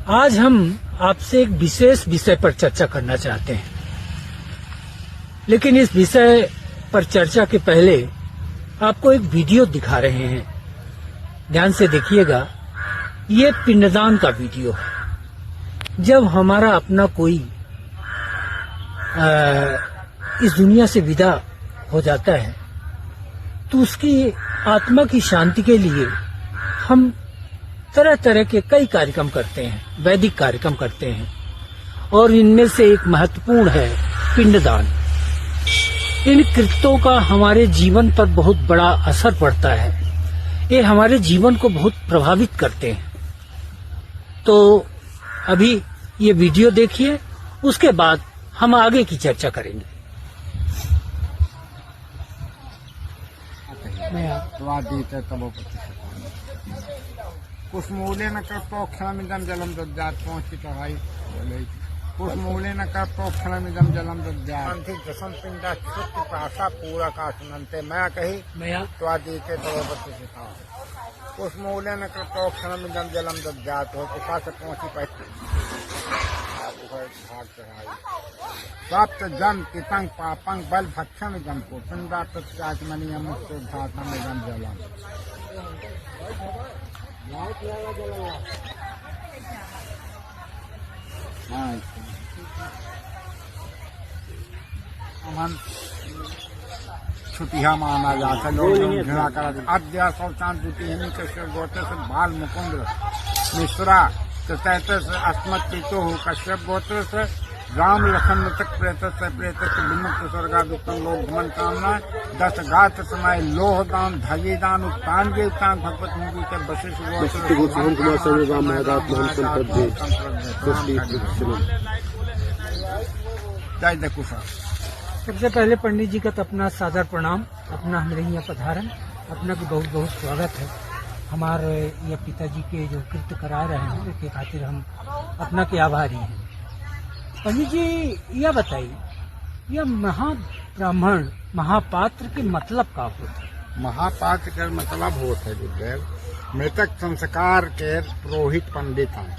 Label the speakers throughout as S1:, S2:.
S1: आज हम आपसे एक विशेष विषय पर चर्चा करना चाहते हैं, लेकिन इस विषय पर चर्चा के पहले आपको एक वीडियो दिखा रहे हैं। ध्यान से देखिएगा, ये पिंडदान का वीडियो है। जब हमारा अपना कोई इस दुनिया से विदा हो जाता है तो उसकी आत्मा की शांति के लिए हम तरह तरह के कई कार्यक्रम करते हैं, वैदिक कार्यक्रम करते हैं, और इनमें से एक महत्वपूर्ण है पिंडदान। इन कृत्यों का हमारे जीवन पर बहुत बड़ा असर पड़ता है। ये हमारे जीवन को बहुत प्रभावित करते हैं। तो अभी ये वीडियो देखिए, उसके बाद हम आगे की चर्चा करेंगे।
S2: कुसमूले न कर्तो क्षणमिदं जलम दद्यात् पहुंची चढ़ाई कुसमूले न कर्तो क्षणमिदं जलम दद्यात् अंति दशम पिंडा छुट्टी प्राशा पूरा का सुनते मैं कही त्वादीते तवपति सिखा कुसमूले न कर्तो क्षणमिदं जलम दद्यात् हो कुसा से पहुंची पहती भाग चढ़ाई प्राप्त जन कितंग पापंग बल भक्षण इदं को पिंडा तत्याचमनीय मुक्तोद्धातम इदं जलम। छुटिया माना जाता है, लोग घृणा कर अद्या शौचान द्वितीय कश्यप गोत्र से बाल मुकुंद मिश्रा तैत अस्मत् पितो हो कश्यप गोत्र से राम लखन मृतक प्रेत से प्रेत विमुक्त स्वर्गादुक्तम लोक भ्रमण कामना 10 गात समय लोह दान धजी दान उत्तान के उत्तान भगवत मुनि के वशिष्ठ जय दकुशा।
S1: सबसे पहले पंडित जी का तो अपना सादर प्रणाम, अपना हमारे यहाँ पधारन, अपना भी बहुत बहुत स्वागत है। हमारे ये पिताजी के जो कृत्य करा रहे हैं उसके खातिर हम अपना के आभारी हैं। पंडित जी यह बताइए, यह महाब्राह्मण महापात्र के मतलब का होता है?
S2: महापात्र का मतलब होता है गुरुदेव मृतक संस्कार के पुरोहित पंडित हैं।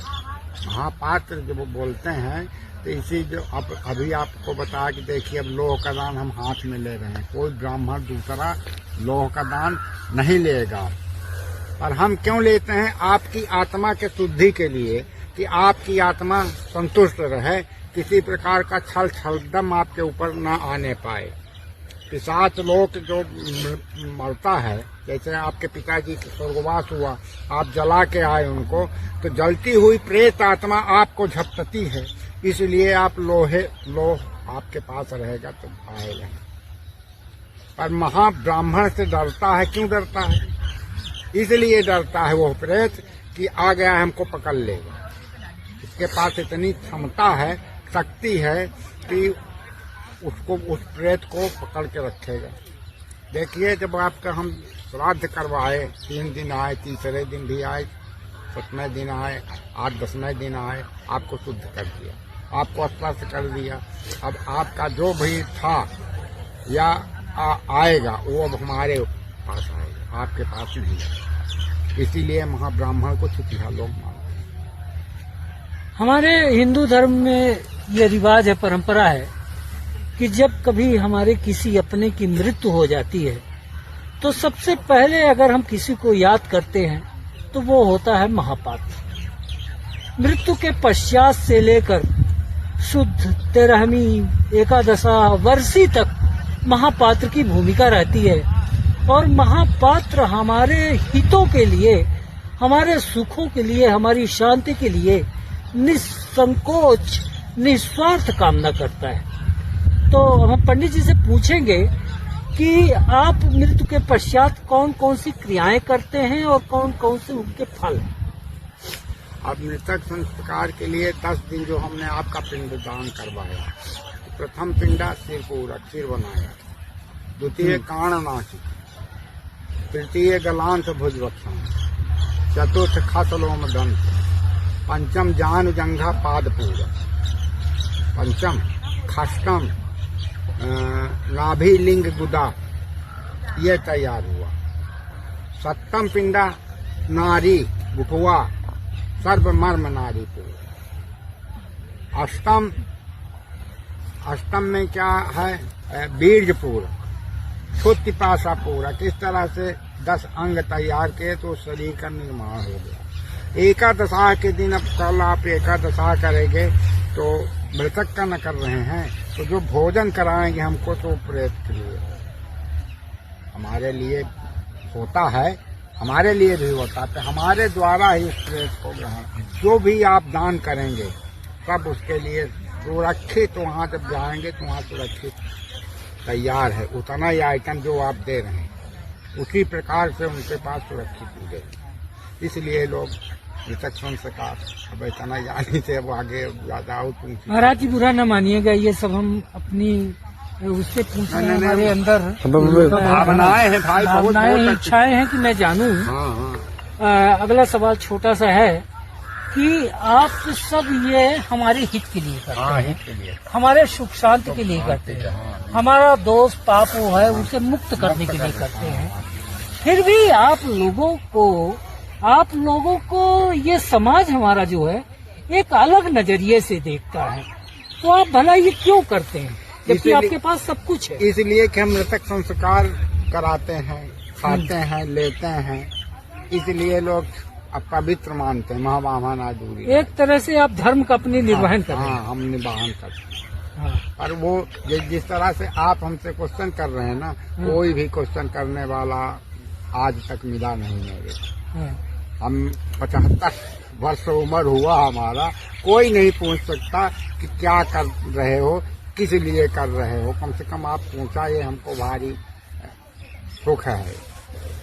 S2: महापात्र जब वो बोलते हैं तो इसी जो अब अभी आपको बता कि देखिए अब लोह का दान हम हाथ में ले रहे हैं, कोई ब्राह्मण दूसरा लोह का दान नहीं लेगा। और हम क्यों लेते हैं? आपकी आत्मा के शुद्धि के लिए, कि आपकी आत्मा संतुष्ट रहे, किसी प्रकार का छल छलदम आपके ऊपर न आने पाए। पिशाच लोक जो मरता है, जैसे आपके पिताजी का स्वर्गवास हुआ, आप जला के आए उनको, तो जलती हुई प्रेत आत्मा आपको झपटती है, इसलिए आप लोह आपके पास रहेगा तो आएगा। पर महाब्राह्मण से डरता है। क्यों डरता है? इसलिए डरता है वो प्रेत कि आ गया हमको पकड़ लेगा। इसके पास इतनी क्षमता है, शक्ति है कि उसको उस प्रेत को पकड़ के रखेगा। देखिए जब आपका हम श्राद्ध करवाए, 3 दिन आए, तीसरे दिन भी आए, 7वें दिन आए, 8-10वें दिन आए, आपको शुद्ध कर दिया, आपको स्पर्श कर दिया। अब आपका जो भी था या आएगा वो अब हमारे पास आएगा, आपके पास नहीं आएगा। इसीलिए महाब्राह्मण को छुटिया लोग मानते हैं।
S1: हमारे हिंदू धर्म में ये रिवाज है, परंपरा है कि जब कभी हमारे किसी अपने की मृत्यु हो जाती है तो सबसे पहले अगर हम किसी को याद करते हैं तो वो होता है महापात्र। मृत्यु के पश्चात से लेकर शुद्ध 13वीं एकादशा वर्षी तक महापात्र की भूमिका रहती है, और महापात्र हमारे हितों के लिए, हमारे सुखों के लिए, हमारी शांति के लिए निसंकोच निस्वार्थ कामना करता है। तो हम पंडित जी से पूछेंगे कि आप मृत्यु के पश्चात कौन कौन सी क्रियाएं करते हैं और कौन कौन से उनके फल हैं?
S2: अब मृतक संस्कार के लिए 10 दिन जो हमने आपका पिंडदान करवाया, प्रथम पिंडा सिर बनाया, द्वितीय काणनासी, तृतीय गलांत भुजवक्षण, चतुर्थ खसलोम दंत, पंचम जान जंघा पाद पूरा, पंचम खष्टम नाभि लिंग गुदा, ये तैयार हुआ। 7वां पिंडा नारी गुठुआ, सर्वमर्म नारी पूर। अष्टम में क्या है? बीज पूरा, क्षुति पाशा पूरा। किस तरह से 10 अंग तैयार किए तो शरीर का निर्माण हो गया। एकादशा के दिन, अब कल आप एकादशा करेंगे तो मृतक का न कर रहे हैं, तो जो भोजन कराएंगे हमको तो प्रेत के लिए, हमारे लिए होता है, हमारे लिए भी होता है। तो हमारे द्वारा ही उस प्रेत को ग्रहण, जो भी आप दान करेंगे सब उसके लिए सुरक्षित, वहाँ जब जाएंगे तो वहाँ सुरक्षित तैयार है। उतना ही आइटम जो आप दे रहे हैं उसी प्रकार से उनके पास सुरक्षित मिलेगी। इसलिए लोग मृतक संस्कार अब इतना जाने से अब आगे ज्यादा
S1: महाराज जी बुरा न मानिएगा, ये सब हम अपनी उससे पूछ रहे हैं, हमारे अंदर
S2: भावनाएं हैं भाई,
S1: भावनाएं, इच्छाएं हैं कि मैं जानूं। अगला सवाल छोटा सा है कि आप सब ये हमारे हित के लिए करते हैं, हमारे सुख शांति के लिए करते हैं, हमारा दोष पाप वो है उसे मुक्त करने के लिए करते हैं। फिर भी आप लोगों को ये समाज हमारा जो है एक अलग नजरिए से देखता है, तो आप भला ये क्यों करते हैं जबकि आपके पास सब कुछ है?
S2: इसलिए कि हम मृतक संस्कार कराते हैं, खाते हैं, लेते हैं, इसलिए लोग अब पवित्र मानते हैं। महावाहन दूरी
S1: एक तरह से आप धर्म का अपनी निर्वहन कर रहे हैं।
S2: हाँ, हम निर्वहन करते हैं। पर वो जिस तरह से आप हमसे क्वेश्चन कर रहे हैं ना, कोई भी क्वेश्चन करने वाला आज तक मिला नहीं है। हम 75 वर्ष उम्र हुआ हमारा, कोई नहीं पूछ सकता कि क्या कर रहे हो, किस लिए कर रहे हो। कम से कम आप पूछा, ये हमको भारी सुख है।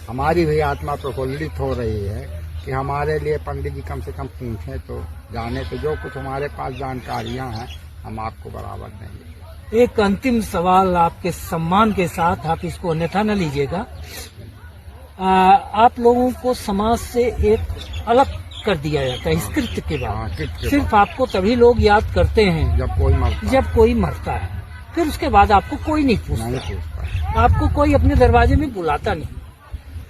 S2: हमारी भी आत्मा प्रफुल्लित हो रही है कि हमारे लिए पंडित जी कम से कम पूछें तो जाने, तो जो कुछ हमारे पास जानकारियां हैं हम आपको बराबर देंगे।
S1: एक अंतिम सवाल आपके सम्मान के साथ, आप इसको अन्यथा न लीजिएगा। आप लोगों को समाज से एक अलग कर दिया जाता है इस कृत्य के बाद। सिर्फ आपको तभी लोग याद करते हैं जब कोई मरता है, फिर उसके बाद आपको कोई नहीं पूछता, आपको कोई अपने दरवाजे में बुलाता नहीं।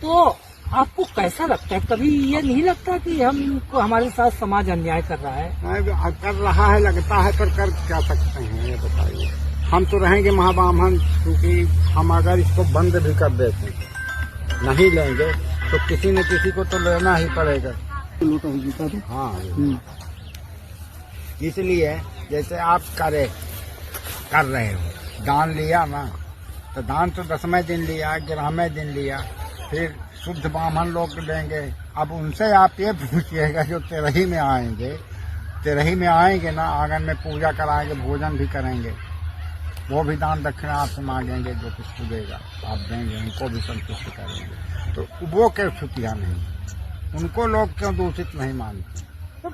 S1: तो आपको कैसा लगता है? कभी ये नहीं लगता कि हमारे साथ समाज अन्याय कर रहा है?
S2: कर रहा है, लगता है, पर कर क्या सकते हैं ये बताइए। हम तो रहेंगे महाब्राह्मण, क्योंकि हम अगर इसको बंद भी कर देते, नहीं लेंगे तो किसी न किसी को तो लेना ही पड़ेगा। हाँ, इसलिए जैसे आप कर रहे हो, दान लिया ना, तो दान तो 10वें दिन लिया, 11वें दिन लिया, फिर शुद्ध ब्राह्मण लोग लेंगे। अब उनसे आप ये पूछिएगा जो तेरही में आएंगे ना, आंगन में पूजा कराएंगे, भोजन भी करेंगे, वो भी दान दक्षिणा आपसे मांगेंगे, जो कुछ पूजेगा आप देंगे, उनको भी संतुष्ट करेंगे। तो वो क्यों छुट्टियां नहीं, उनको लोग क्यों दूषित नहीं मानते?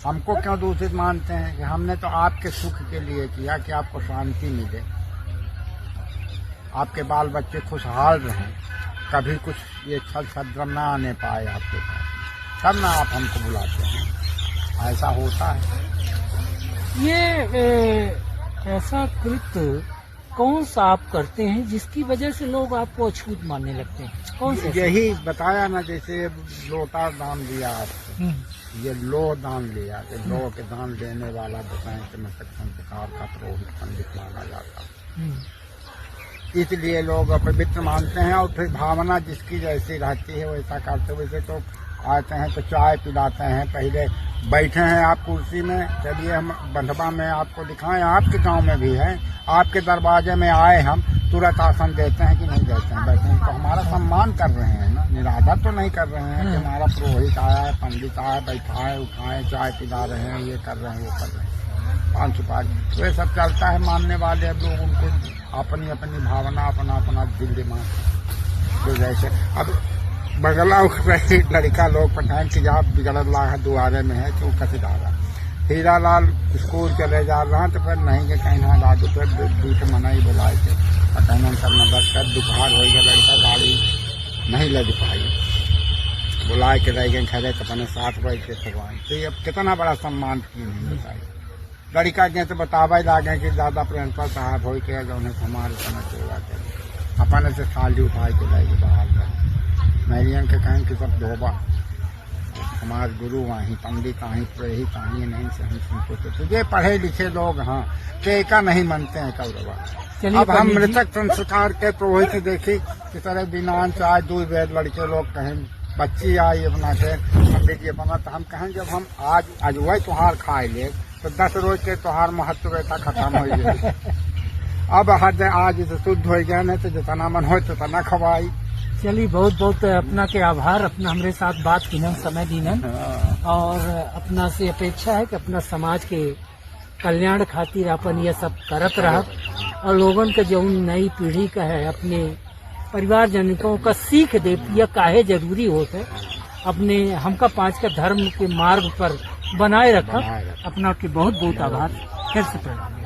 S2: हमको क्यों दूषित मानते हैं कि हमने तो आपके सुख के लिए किया, कि आपको शांति मिले, आपके बाल बच्चे खुशहाल रहें, कभी कुछ ये छल छद्रम ना आने पाए आपके पास, तब ना आप हमको बुलाते हैं। ऐसा होता है।
S1: ये ऐसा कृत्य कौन सा आप करते हैं जिसकी वजह से लोग आपको अछूत मानने लगते हैं? कौन सा?
S2: यही बताया ना, जैसे लोटा दान दिया आपको, ये लो दान लिया, कि लो के दान देने वाला बताएं कि मृतक संस्कार का पुरोहित पंडित माना जाता है। इसलिए लोग पवित्र मानते हैं, और फिर भावना जिसकी जैसी रहती है वैसा करते। वैसे तो आते हैं तो चाय पिलाते हैं, पहले बैठे हैं आप कुर्सी में, चलिए हम बंधवा में आपको दिखाएं, आपके गांव में भी है, आपके दरवाजे में आए हम तुरंत आसन देते हैं कि नहीं देते हैं? बैठे हैं तो हमारा सम्मान कर रहे हैं ना, निरादर तो नहीं कर रहे हैं कि हमारा पुरोहित आया है, पंडित आया, बैठाए उठाए, चाय पिला रहे हैं, ये कर रहे हैं, वो कर रहे हैं, 5 सुपारी, तो ये सब चलता है। मानने वाले लोग, उनको अपनी अपनी भावना, अपना दिल दिमाग, तो जैसे अब बगला लड़का लोग पठान की जाप बिगड़ रहा है, दुआरे में है, क्यों कसी डाला हीरा लाल स्कूल चले जा रहा है, तो फिर नहीं के कहीं ना दादू, फिर दूसरे मना ही बुलाए थे, अटैनन कर मदद कर, दुखार हो गया, लड़का गाड़ी नहीं ले पाई, बुलाए के रह गए खड़े, तो अपने 60 बैठ के भगवान, तो ये कितना बड़ा सम्मान की नहीं बताई। लड़का के तो बतावा लागे कि दादा प्रिंसिपल साहब हो के जो हमारे समय सेवा करे, अपने से थाली उठाए के लाएगी बाहर, मैरियन के कहें कि सब धोबा हमारे गुरु आही, पंडित आही, पुरोहित आही, नहीं से हम सुनको तो तुझे पढ़े लिखे लोग हाँ के का नहीं मानते हैं कौरवा।
S1: चलिए
S2: अब हम
S1: पंडित जी,
S2: मृतक संस्कार के पुरोहित देखी कि तरह दिनान से आज 2 बेर लड़के लोग कहें, बच्ची आई अपना के पंडित जी अपना, तो हम कहें जब हम आज वही त्योहार खाए ले तो 10 रोज के त्योहार महत्व रहता खत्म हो गए। अब हद आज तो शुद्ध हो गया, नहीं तो जितना मन हो उतना खवाई।
S1: चलिए बहुत बहुत अपना के आभार, अपना हमारे साथ बात कीनन, समय दीनन, और अपना से अपेक्षा है कि अपना समाज के कल्याण खातिर अपन ये सब करत रहत, और लोगन के जो नई पीढ़ी का है अपने परिवार जनकों का सीख दे यह काहे जरूरी होता है, अपने हमका 5 का धर्म के मार्ग पर बनाए रखा। अपना के बहुत बहुत आभार, फिर से प्रणाम।